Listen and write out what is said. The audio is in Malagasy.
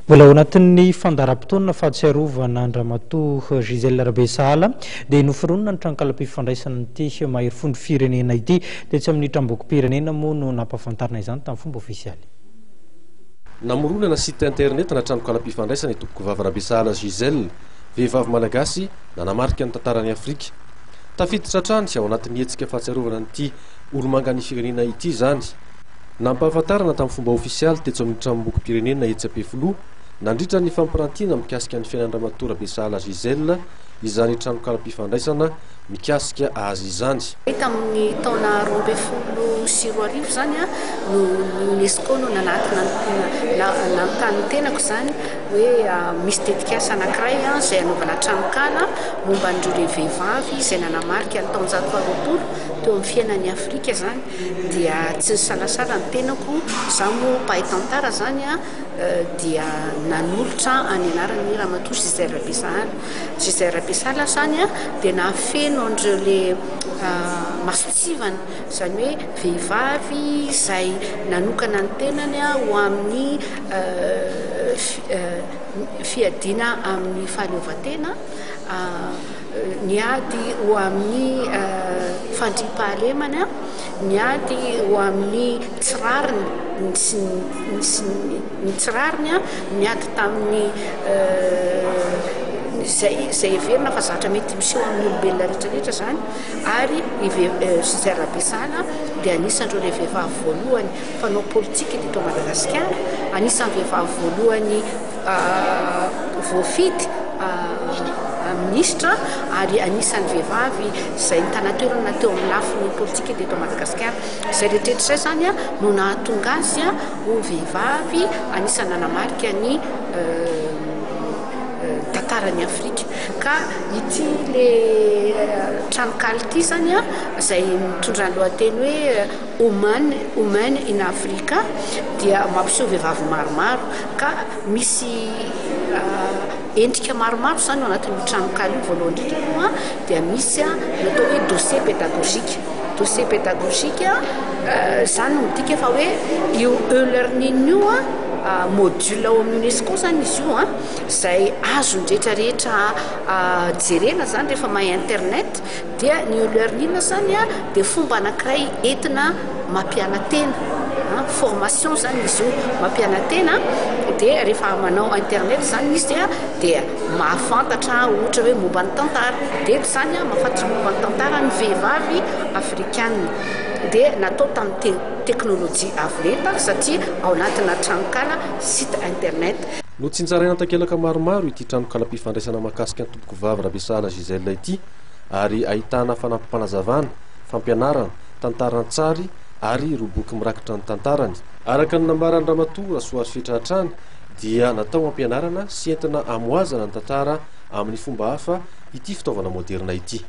Mbola ao anatin'ny fandaharam-potoana fahatsiarovana Andramatoa Gisèle Rabesala dia noforonina ny tranokala-pifandraisana ity mahery fondro firenena ity dia tsy amin'ny tranom-bokim-pirenena moa no nampahafantarina izany tamin'ny fomba ofisialy. Namoronana site internet na tranokala-pifandraisana ny tompoko vavy Rabesala Gisèle, vehivavy malagasy nanamarika ny tantaran'ny Afrika. Tafiditra hatrany ao anatin'ny hetsika fahatsiarovana ity olo-mangany firenena ity izany. Nampahafantarana tamin'ny fomba ofisialy tetsy amin'ny tranom-bokim-pirenena Etsy-Pefoloha nandritra ny fampirantiana mikasika ny fiainan'Andramatoa Rabesala Gisèle izany tranokala-pifandraisana mikasika azy izany. Tamin'ny taona 2024 zany no UNESCO no nantany tenako zany hoe misy tetikasa anankiray izay anaovana tranokala momba an'ireo vehivavy izay nanamarika ny taonjato faharoapolo teo amin'ny fiainan'ny Afrika zany dia tsy salasala ny tenako za moa mpahay tantara zany dia nanolotra any anaran'ny Ramatoa Gisèle Rabesala. Gisèle Rabesala zany dia nahafeno an'ireo le masotsivana izany hoe vehivavy izay nanokana ny tenany ho amin'ny fiadiana amin'ny fahaleovantena, niady ho amin'ny fandriam-pahalemana, niady ho amin'ny tsirariny ny tsirariny niady tamin'ny zay everina fa zatra mety miseho amin'ny olombelona rehetrarehetra zany ary Gisèle Rabesala dia anisan'ireo le vehivavy voalohany mpanao politika eto Madagasikara, anisan'ny vehivavy voalohany voafidy ministra ary anisan'ny vehivavy izay nitanatoerana teo amin'ny lafin'ny politika eto Madagasikara. Izay rehetrarehetra zany no nahatonga azy ho vehivavy anisan'ny nanamarika ny tantaran'ny Afrika. Ka ity le tranokala ity zany izay mitondra ny lohateny hoe Women in Africa dia mampiseho vehivavy maromaro ka misy endrika maromaro zany ao anatin'ny tranokala io. Voalohany indrindra dia misy natao hoe dossier pédagogique. Dossier pédagogique zany no midika fa hoe io e-learning io module ao amin'ny UNESCO zany izy io izay azony rehetrarehetra jerena zany rehefa mahay internet dia ny e-learning zany dia fomba anankiray entina mampiana tena, formation zany izy io mampiana tena. Dia rehefa manao internet zany izy dia mahafantatra ohatra hoe momba ny tantara, dia zany mahafantatra momba ny tantara ny vehivavy afrikanina. Dia natao tamin'ny teknôlôjia avolenta satria ao anatina tranokala site internet. Notsinjaraina takelaka maromaro ity tranokala-pifandraisana mahakasika ny tompoko vavy Rabesala Gisèle ity ary ahitana fanampim-panazavana, fampianarana, tantaran-tsary ary roboky mirakitra ny tantarany. Araka ny nambaran'ny Ramatoa Rasoary Fetrahatrany dia natao ampianarana sy entina amoazana ny tantara amin'ny fomba hafa ity fitaovana moderna ity.